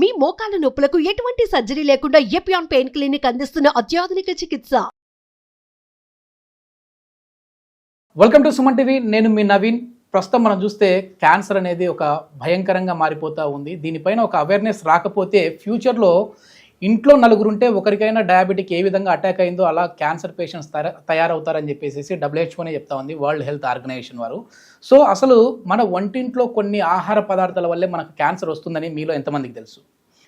మీ మోకాల నొప్పులకు ఎటువంటి సర్జరీ లేకుండా ఎపియాన్ పెయిన్ క్లినిక్ అందిస్తున్న అత్యాధునిక చికిత్స. Welcome to Suman TV. నేను మీ నవీన్. ప్రస్తుతం మనం చూస్తే క్యాన్సర్ అనేది ఒక భయంకరంగా మారిపోతూ ఉంది. దీనిపైన ఒక అవేర్నెస్ రాకపోతే ఫ్యూచర్లో ఇంట్లో నలుగురుంటే ఒకరికైనా డయాబెటిక్ ఏ విధంగా అటాక్ అయిందో అలా క్యాన్సర్ పేషెంట్స్ తయారవుతారని చెప్పేసి WHOనే చెప్తా ఉంది, వరల్డ్ హెల్త్ ఆర్గనైజేషన్ వారు. సో అసలు మన వంటింట్లో కొన్ని ఆహార పదార్థాల వల్లే మనకు క్యాన్సర్ వస్తుందని మీలో ఎంతమందికి తెలుసు?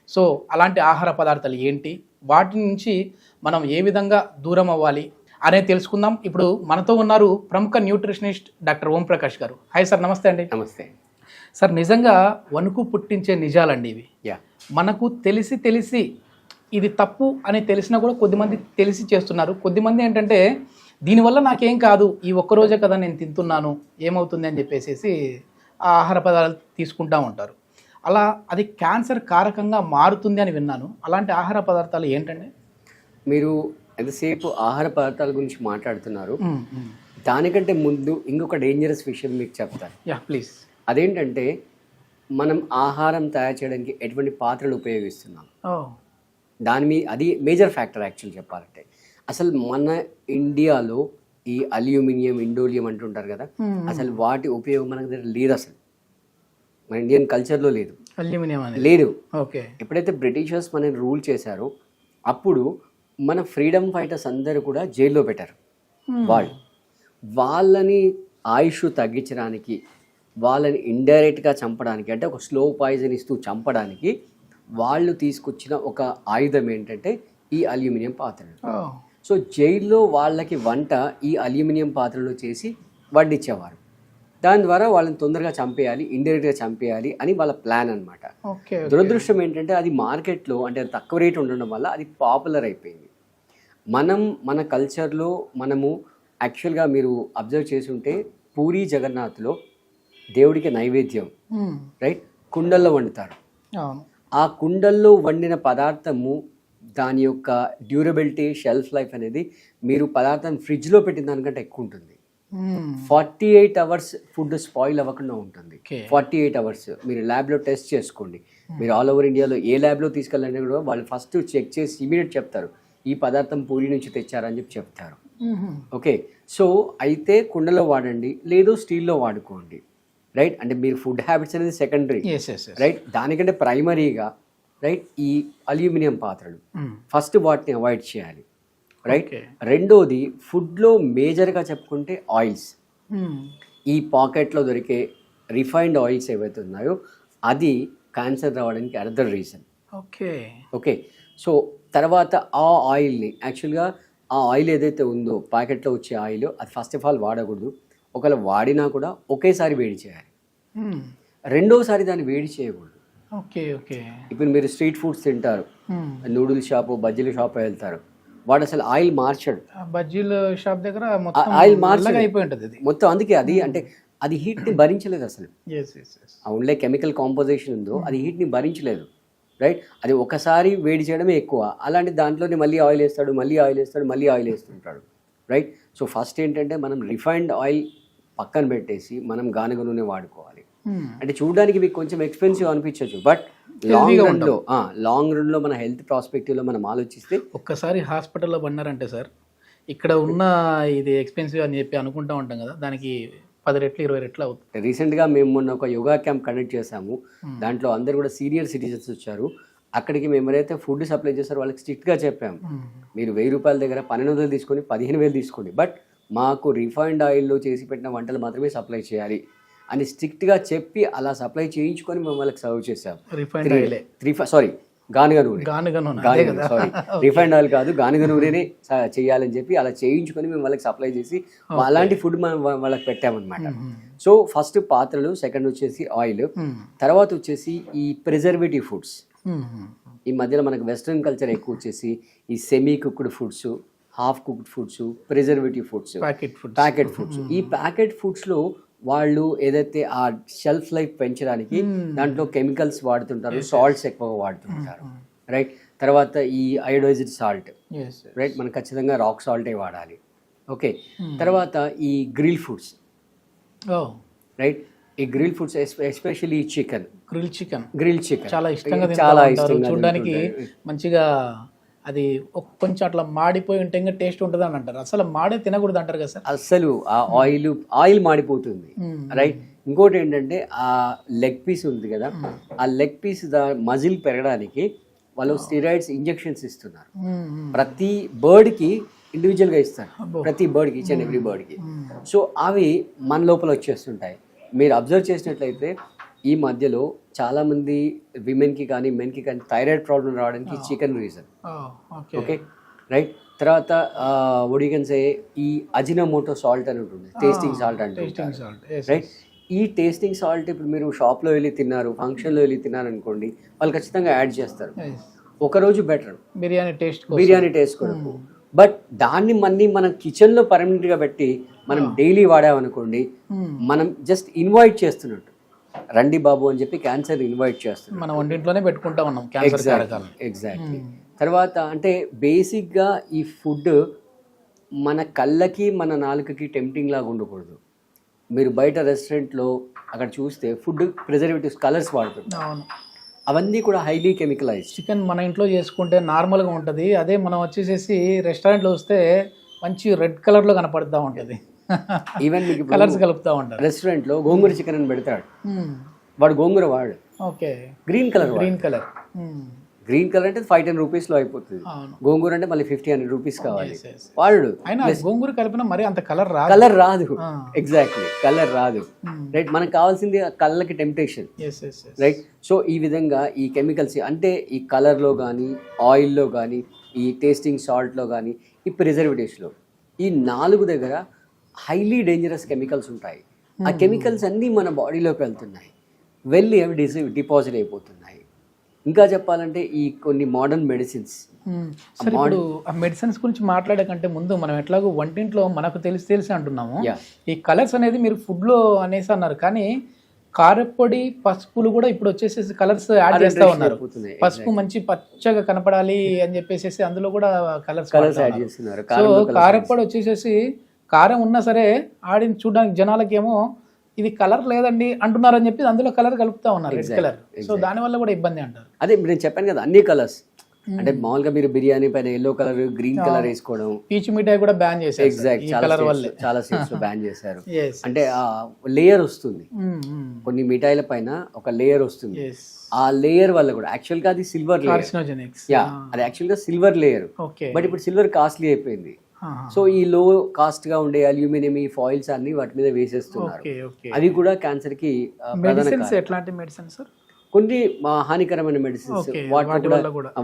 సో అలాంటి ఆహార పదార్థాలు ఏంటి, వాటి నుంచి మనం ఏ విధంగా దూరం అవ్వాలి అనేది తెలుసుకుందాం. ఇప్పుడు మనతో ఉన్నారు ప్రముఖ న్యూట్రిషనిస్ట్ డాక్టర్ ఓం ప్రకాష్ గారు. హాయ్ సార్, నమస్తే అండి. నమస్తే సార్, నిజంగా వణుకు పుట్టించే నిజాలండి ఇవి. మనకు తెలిసి ఇది తప్పు అని తెలిసినా కూడా కొద్దిమంది తెలిసి చేస్తున్నారు. కొద్దిమంది ఏంటంటే దీనివల్ల నాకేం కాదు, ఈ ఒక్కరోజే కదా నేను తింటున్నాను, ఏమవుతుంది అని చెప్పేసి ఆ ఆహార పదార్థాలు తీసుకుంటూ ఉంటారు. అలా అది క్యాన్సర్ కారకంగా మారుతుంది అని విన్నాను. అలాంటి ఆహార పదార్థాలు ఏంటండి? మీరు ఎంతసేపు ఆహార పదార్థాల గురించి మాట్లాడుతున్నారు, దానికంటే ముందు ఇంకొక డేంజరస్ విషయం మీకు చెప్తాను. ప్లీజ్. అదేంటంటే మనం ఆహారం తయారు చేయడానికి ఎటువంటి పాత్రలు ఉపయోగిస్తున్నాం, దాని మీద అది మేజర్ ఫ్యాక్టర్. యాక్చువల్ చెప్పాలంటే అసలు మన ఇండియాలో ఈ అల్యూమినియం, ఇండోలియం అంటుంటారు కదా, అసలు వాటి ఉపయోగం మన దగ్గర లేదు. అసలు మన ఇండియన్ కల్చర్లో లేదు, అల్యూమినియం లేదు. ఓకే. ఎప్పుడైతే బ్రిటిషర్స్ మనని రూల్ చేశారో అప్పుడు మన ఫ్రీడమ్ ఫైటర్స్ అందరూ కూడా జైల్లో పెట్టారు. వాళ్ళని ఆయుష్ తగ్గించడానికి, వాళ్ళని ఇండైరెక్ట్గా చంపడానికి, అంటే ఒక స్లో పాయిజన్ ఇస్తూ చంపడానికి వాళ్ళు తీసుకొచ్చిన ఒక ఆయుధం ఏంటంటే ఈ అల్యూమినియం పాత్రలు. సో జైల్లో వాళ్ళకి వంట ఈ అల్యూమినియం పాత్రలో చేసి వడ్డించేవారు. దాని ద్వారా వాళ్ళని తొందరగా చంపేయాలి, ఇండైరెక్ట్గా చంపేయాలి అని వాళ్ళ ప్లాన్ అనమాట. దురదృష్టం ఏంటంటే అది మార్కెట్లో అంటే తక్కువ రేటు ఉండడం వల్ల అది పాపులర్ అయిపోయింది. మన కల్చర్లో మనము యాక్చువల్గా మీరు అబ్జర్వ్ చేసి ఉంటే పూరి జగన్నాథ్లో దేవుడికి నైవేద్యం రైట్ కుండల్లో వండుతారు. ఆ కుండల్లో వండిన పదార్థము దాని యొక్క డ్యూరబిలిటీ, షెల్ఫ్ లైఫ్ అనేది మీరు పదార్థాన్ని ఫ్రిడ్జ్లో పెట్టిన దానికంటే ఎక్కువ ఉంటుంది. 48 hours ఫుడ్ స్పాయిల్ అవ్వకుండా ఉంటుంది. 48 hours మీరు ల్యాబ్లో టెస్ట్ చేసుకోండి. మీరు ఆల్ ఓవర్ ఇండియాలో ఏ ల్యాబ్లో తీసుకెళ్ళండి కూడా వాళ్ళు ఫస్ట్ చెక్ చేసి ఇమీడియట్ చెప్తారు ఈ పదార్థం పూరి నుంచి తెచ్చారని చెప్తారు. ఓకే. సో అయితే కుండలో వాడండి, లేదు స్టీల్లో వాడుకోండి. రైట్. అంటే మీరు ఫుడ్ హ్యాబిట్స్ అనేది సెకండరీ, రైట్. దానికంటే ప్రైమరీగా రైట్ ఈ అల్యూమినియం పాత్రలు ఫస్ట్ వాటిని అవాయిడ్ చేయాలి. రైట్. రెండోది ఫుడ్లో మేజర్గా చెప్పుకుంటే ఆయిల్స్. ఈ పాకెట్లో దొరికే రిఫైన్డ్ ఆయిల్స్ ఏవైతే ఉన్నాయో అది క్యాన్సర్ రావడానికి అదర్ రీజన్. ఓకే. సో తర్వాత ఆ ఆయిల్ని యాక్చువల్గా ఆ ఆయిల్ ఏదైతే ఉందో ప్యాకెట్లో వచ్చే ఆయిల్ అది ఫస్ట్ ఆఫ్ ఆల్ వాడకూడదు. ఒకవేళ వాడినా కూడా ఒకేసారి వేడి చేయాలి, రెండోసారి దాన్ని వేడి చేయకూడదు. ఇప్పుడు మీరు స్ట్రీట్ ఫుడ్స్ తింటారు, నూడిల్స్ షాపు, బజ్జీల షాప్ వెళ్తారు, వాడు అసలు ఆయిల్ మార్చాడు. బజ్జీల షాప్ దగ్గర ఆయిల్ మార్చగా మొత్తం. అందుకే అది అంటే అది హీట్ని భరించలేదు. అసలు ఉండే కెమికల్ కాంపోజిషన్ ఉందో అది హీట్ని భరించలేదు. రైట్. అది ఒకసారి వేడి చేయడమే ఎక్కువ. అలాంటి దాంట్లోనే మళ్ళీ ఆయిల్ వేస్తాడు, మళ్ళీ ఆయిల్ వేస్తాడు, మళ్ళీ ఆయిల్ వేస్తుంటాడు. రైట్. సో ఫస్ట్ ఏంటంటే మనం రిఫైన్డ్ ఆయిల్ పక్కన పెట్టేసి మనం గానుగ నూనె వాడుకోవాలి. అంటే చూడడానికి మీకు కొంచెం ఎక్స్పెన్సివ్ అనిపించవచ్చు, బట్ లాంగ్ రన్లో మన హెల్త్ ప్రాస్పెక్టివ్లో మనం ఆలోచిస్తే ఒక్కసారి హాస్పిటల్లో పడినారంటే సార్ ఇక్కడ ఉన్న ఇది ఎక్స్పెన్సివ్ అని చెప్పి అనుకుంటూ ఉంటాం కదా, దానికి 10 రెట్లు 20 రెట్లు అవుతుంది. రీసెంట్గా మేము మొన్న ఒక యోగా క్యాంప్ కండక్ట్ చేసాము. దాంట్లో అందరు కూడా సీనియర్ సిటిజన్స్ వచ్చారు. అక్కడికి మేము ఎవరైతే ఫుడ్ సప్లై చేస్తారో వాళ్ళకి స్ట్రిక్ట్గా చెప్పాము, మీరు 1000 రూపాయల దగ్గర 1200 తీసుకొని 15,000 తీసుకోండి, బట్ మాకు రిఫైన్డ్ ఆయిల్లో చేసి పెట్టిన వంటలు మాత్రమే సప్లై చేయాలి అని స్ట్రిక్ట్గా చెప్పి అలా సప్లై చేయించుకొని మేము వాళ్ళకి సర్వ్ చేసాము. గానుగ నూనె, సారీ రిఫైన్డ్ ఆయిల్ కాదు, గానుగ నూనెనే చేయాలని చెప్పి అలా చేయించుకొని మేము వాళ్ళకి సప్లై చేసి అలాంటి ఫుడ్ మనం వాళ్ళకి పెట్టామన్నమాట. సో ఫస్ట్ పాత్రలు, సెకండ్ వచ్చేసి ఆయిల్, తర్వాత వచ్చేసి ఈ ప్రిజర్వేటివ్ ఫుడ్స్. ఈ మధ్యలో మనకు వెస్ట్రన్ కల్చర్ ఎక్కువ వచ్చేసి ఈ semi cooked foods, half cooked foods, preservative foods, packet foods. ఈ ప్యాకెట్ ఫుడ్స్లో వాళ్ళు ఏదైతే ఆ షెల్ఫ్ లైఫ్ పెంచడానికి దాంట్లో కెమికల్స్ వాడుతుంటారు, సాల్ట్స్ ఎక్కువగా వాడుతుంటారు. రైట్. తర్వాత ఈ అయోడైజ్డ్ సాల్ట్, రైట్, మనం ఖచ్చితంగా రాక్ సాల్టే వాడాలి. ఓకే. తర్వాత ఈ గ్రిల్ ఫుడ్స్, రైట్, ఈ grill foods especially chicken, grill chicken చాలా ఇష్టంగా చాలా తింటూ ఉంటారు. ఇష్టంగా చూడడానికి తింటుంటారు. మంచిగా అది కొంచెం అట్లా మాడిపోయి ఉంటే ఇంకా టేస్ట్ ఉంటుంది అని అంటారు. అసలు మాడే తినకూడదు అంటారు కదా సార్. అసలు ఆ ఆయిల్ మాడిపోతుంది, రైట్. ఇంకోటి ఏంటంటే ఆ లెగ్ పీస్ ఉంది కదా, ఆ లెగ్ పీస్ మజిల్ పెరగడానికి వాళ్ళు స్టిరాయిడ్స్ ఇంజెక్షన్స్ ఇస్తున్నారు. ప్రతి బర్డ్కి ఇండివిజువల్గా ఇస్తారు, ప్రతి బర్డ్కి, ఈచ్ అండ్ ఎవ్రీ బర్డ్కి. సో అవి మన లోపల వచ్చేస్తుంటాయి. మీరు అబ్జర్వ్ చేసినట్లయితే ఈ మధ్యలో చాలా మంది విమెన్కి కానీ మెన్కి కానీ థైరాయిడ్ ప్రాబ్లం రావడానికి చికెన్ రీజన్. Okay, right. తర్వాత ఒడిగన్సే ఈ అజినోమోటో సాల్ట్ అని ఉంటుంది, టేస్టింగ్ సాల్ట్ అంటే, రైట్. ఈ టేస్టింగ్ సాల్ట్ ఇప్పుడు మీరు షాప్లో వెళ్ళి తిన్నారు, ఫంక్షన్లో వెళ్ళి తిన్నారు అనుకోండి, వాళ్ళు ఖచ్చితంగా యాడ్ చేస్తారు. ఒకరోజు బెటర్ బిర్యానీ టేస్ట్ కొరకు, బట్ దాన్ని మళ్ళీ మనం కిచెన్లో పర్మనెంట్గా పెట్టి మనం డైలీ వాడామనుకోండి, మనం జస్ట్ ఇన్వైట్ చేస్తున్నట్టు. రండి బాబు అని చెప్పి క్యాన్సర్ ఇన్వైట్ చేస్తున్నాం, మనం వంటింట్లోనే పెట్టుకుంటా ఉన్నాం. ఎగ్జాక్ట్లీ. తర్వాత అంటే బేసిక్గా ఈ ఫుడ్ మన కళ్ళకి మన నాలుకకి టెంప్టింగ్ లాగా ఉండకూడదు. మీరు బయట రెస్టారెంట్లో అక్కడ చూస్తే ఫుడ్ ప్రిజర్వేటివ్స్, కలర్స్ వాడుతుంటారు, అవన్నీ కూడా హైలీ కెమికలైజ్. చికెన్ మన ఇంట్లో చేసుకుంటే నార్మల్గా ఉంటుంది, అదే మనం వచ్చేసేసి రెస్టారెంట్లో వస్తే మంచి రెడ్ కలర్లో కనపడుతూ ఉంటుంది. ఈవెన్ మీకు కలర్స్ కలుపుతూ ఉంటారు. రెస్టారెంట్లో గోంగూర చికెన్ అని పెడతాడు, వాడు గోంగూర వాడు ఓకే గ్రీన్ కలర్ అంటే 5-10 రూపీస్లో అయిపోతుంది. గోంగూర అంటే మళ్ళీ 50-100 రూపీస్ కావాలి వాడు. అయినా గోంగూర కలిపిన మరి అంత కలర్ రాదు. ఎగ్జాక్ట్లీ, కలర్ రాదు, రైట్. మనకు కావాల్సింది కళ్ళకి టెంప్టేషన్, రైట్. సో ఈ విధంగా ఈ కెమికల్స్ అంటే ఈ కలర్లో కానీ, ఆయిల్లో కానీ, ఈ టేస్టింగ్ సాల్ట్లో కానీ, ఈ ప్రిజర్వేటివ్స్లో, ఈ 4 దగ్గర హైలీ డేంజరస్ కెమికల్స్ ఉంటాయి. ఆ కెమికల్స్ అన్నీ మన బాడీలోకి వెళ్తున్నాయి, వెళ్ళి అవి డిపాజిట్ అయిపోతున్నాయి. ఇంకా చెప్పాలంటే ఈ కొన్ని మోడర్న్ మెడిసిన్స్, ఇప్పుడు ఆ మెడిసిన్స్ గురించి మాట్లాడే కంటే ముందు మనం ఎట్లాగో వంటింట్లో మనకు తెలిసి అంటున్నాము. ఈ కలర్స్ అనేది మీరు ఫుడ్లో అనేసి అన్నారు, కానీ కారపొడి, పసుపులు కూడా ఇప్పుడు వచ్చేసేసి కలర్స్ యాడ్ చేస్తూ ఉన్నారు. పసుపు మంచి పచ్చగా కనపడాలి అని చెప్పేసి అందులో కూడా కలర్స్ యాడ్ చేస్తున్నారు. సో కారపొడి వచ్చేసేసి కారం ఉన్నా సరే ఆడిని చూడడానికి జనాలకేమో ఇది కలర్ లేదండి అంటున్నారు అని చెప్పి అందులో కలర్ కలుపుతా ఉన్నారు, రెడ్ కలర్. సో దానివల్ల కూడా ఇబ్బంది అంటారు. అదే నేను చెప్పాను కదా, అన్ని కలర్స్ అంటే మామూలుగా మీరు బిర్యానీ పైన ఎల్లో కలర్, గ్రీన్ కలర్ వేసుకోవడం, పీచు మిఠాయి కూడా బ్యాన్ చేశారు. ఎగ్జాక్ట్, చాలా స్టేట్స్ లో బ్యాన్ చేశారు. అంటే ఆ లేయర్ వస్తుంది, కొన్ని మిఠాయిల పైన ఒక లేయర్ వస్తుంది. ఆ లేయర్ వల్ల కూడా యాక్చువల్ గా అది సిల్వర్ లేయర్, అది యాక్చువల్ గా సిల్వర్ లేయర్, బట్ ఇప్పుడు సిల్వర్ కాస్ట్లీ అయిపోయింది. సో ఈ లో కాస్ట్ గా ఉండే అల్యూమినియం, ఈ ఫాయిల్స్ అన్ని వాటి మీద వేసేస్తున్నారు. అవి కూడా క్యాన్సర్ కి ఎట్లాంటి మెడిసిన్స్, కొన్ని హానికరమైన మెడిసిన్స్,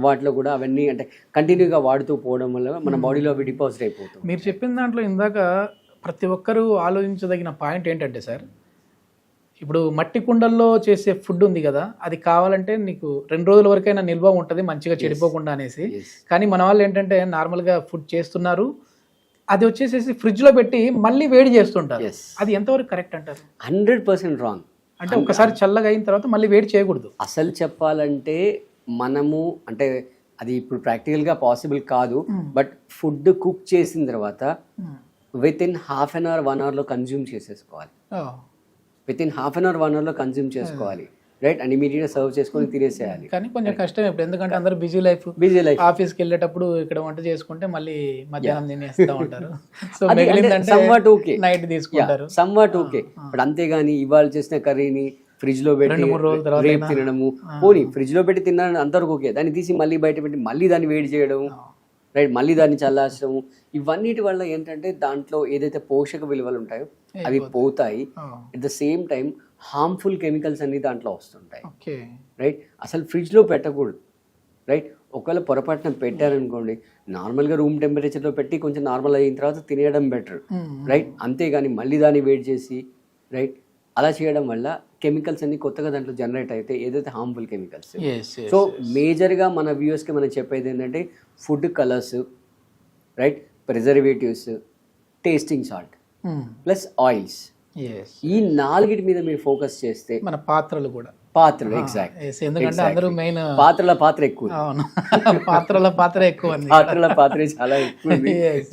వాటిలో కూడా అవన్నీ అంటే కంటిన్యూగా వాడుతూ పోవడం వల్ల మన బాడీలో అవి డిపాజిట్ అయిపోతుంది. మీరు చెప్పిన దాంట్లో ఇందాక ప్రతి ఒక్కరూ ఆలోచించదగిన పాయింట్ ఏంటంటే సార్, ఇప్పుడు మట్టి కుండల్లో చేసే ఫుడ్ ఉంది కదా, అది కావాలంటే నీకు 2 రోజుల వరకైనా నిల్వ ఉంటుంది మంచిగా చెడిపోకుండా అనేసి. కానీ మన వాళ్ళు ఏంటంటే నార్మల్గా ఫుడ్ చేస్తున్నారు, అది వచ్చేసేసి ఫ్రిడ్జ్లో పెట్టి మళ్ళీ వేడి చేస్తుంటారు. అది ఎంతవరకు కరెక్ట్ అంటారు? 100% రాంగ్. అంటే ఒకసారి చల్లగా అయిన తర్వాత మళ్ళీ వేడి చేయకూడదు. అసలు చెప్పాలంటే మనము అంటే అది ఇప్పుడు ప్రాక్టికల్గా పాసిబుల్ కాదు, బట్ ఫుడ్ కుక్ చేసిన తర్వాత వితిన్ హాఫ్ అన్ అవర్ 1 అవర్లో కన్జ్యూమ్ చేసేసుకోవాలి. వితిన్ హాఫ్ అన్ అవర్ 1 అవర్లో కన్జ్యూమ్ చేసుకోవాలి, రైట్. అండ్ ఇమీడియట్గా సర్వ్ చేసుకొని తినేసేయాలి. కానీ కొంచెం కష్టం ఇప్పుడు, ఎందుకంటే అందరూ బిజీ లైఫ్. ఆఫీస్కి వెళ్ళేటప్పుడు ఇక్కడ వంట చేసుకుంటే మళ్ళీ మధ్యాహ్నం తినేస్తూ ఉంటారు. సో సమ్వాట్ ఓకే, నైట్ తీసుకుంటారు, సమ్వాట్ ఓకే. బట్ అంతేగాని ఇవాళ చేసిన కర్రీని ఫ్రిడ్జ్ లో పెట్టి రేపు తినడము, పోనీ ఫ్రిడ్జ్ లో పెట్టి తినడం అంతవరకు ఓకే, దాన్ని తీసి మళ్ళీ బయట పెట్టి మళ్ళీ దాన్ని వేడి చేయడం, రైట్, మళ్ళీ దాన్ని చల్లార్చడం, ఇవన్నిటి వల్ల ఏంటంటే దాంట్లో ఏదైతే పోషక విలువలు ఉంటాయో అవి పోతాయి. At the same time harmful chemicals అన్ని దాంట్లో వస్తుంటాయి, రైట్. అసలు ఫ్రిడ్జ్లో పెట్టకూడదు, రైట్. ఒకవేళ పొరపాటున పెట్టారనుకోండి, నార్మల్గా రూమ్ టెంపరేచర్లో పెట్టి కొంచెం నార్మల్ అయిన తర్వాత తినేయడం బెటర్, రైట్. అంతేగాని మళ్ళీ దాన్ని వేడి చేసి, రైట్, అలా చేయడం వల్ల కెమికల్స్ అన్ని కొత్తగా దాంట్లో జనరేట్ అయితే ఏదైతే హార్మ్ఫుల్ కెమికల్స్. సో మేజర్గా మన వ్యూవర్స్కి మనం చెప్పేది ఏంటంటే food colours, right, preservatives, tasting salt plus oils, ఈ 4 మీద మీరు ఫోకస్ చేస్తే మన పాత్రలు కూడా ఎగ్జాక్ట్, ఎందుకంటే అందరూ మెయిన్ పాత్ర ఎక్కువ, పాత్రల పాత్ర చాలా ఎక్కువ.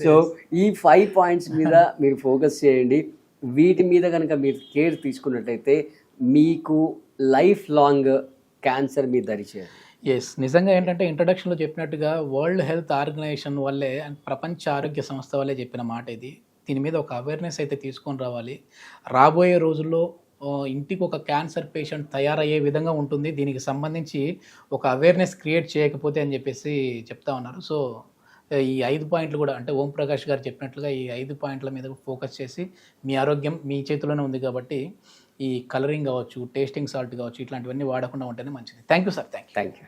సో ఈ 5 పాయింట్స్ మీద మీరు ఫోకస్ చేయండి. వీటి మీద కనుక మీరు కేర్ తీసుకున్నట్టయితే మీకు లైఫ్ లాంగ్ క్యాన్సర్ మీ దరిచేయదు. ఎస్, నిజంగా ఏంటంటే ఇంట్రడక్షన్లో చెప్పినట్టుగా వరల్డ్ హెల్త్ ఆర్గనైజేషన్ వల్లే అండ్ ప్రపంచ ఆరోగ్య సంస్థ వల్లే చెప్పిన మాట ఇది. దీని మీద ఒక అవేర్నెస్ అయితే తీసుకొని రావాలి. రాబోయే రోజుల్లో ఇంటికి ఒక క్యాన్సర్ పేషెంట్ తయారయ్యే విధంగా ఉంటుంది. దీనికి సంబంధించి ఒక అవేర్నెస్ క్రియేట్ చేయకపోతే అని చెప్పేసి చెప్తా ఉన్నారు. సో ఈ 5 పాయింట్లు కూడా అంటే ఓం ప్రకాష్ గారు చెప్పినట్లుగా ఈ 5 పాయింట్ల మీద ఫోకస్ చేసి మీ ఆరోగ్యం మీ చేతిలోనే ఉంది కాబట్టి ఈ కలరింగ్ కావచ్చు, టేస్టింగ్ సాల్ట్ కావచ్చు, ఇట్లాంటివన్నీ వాడకుండా ఉంటేనే మంచిది. Thank you sir. Thank you.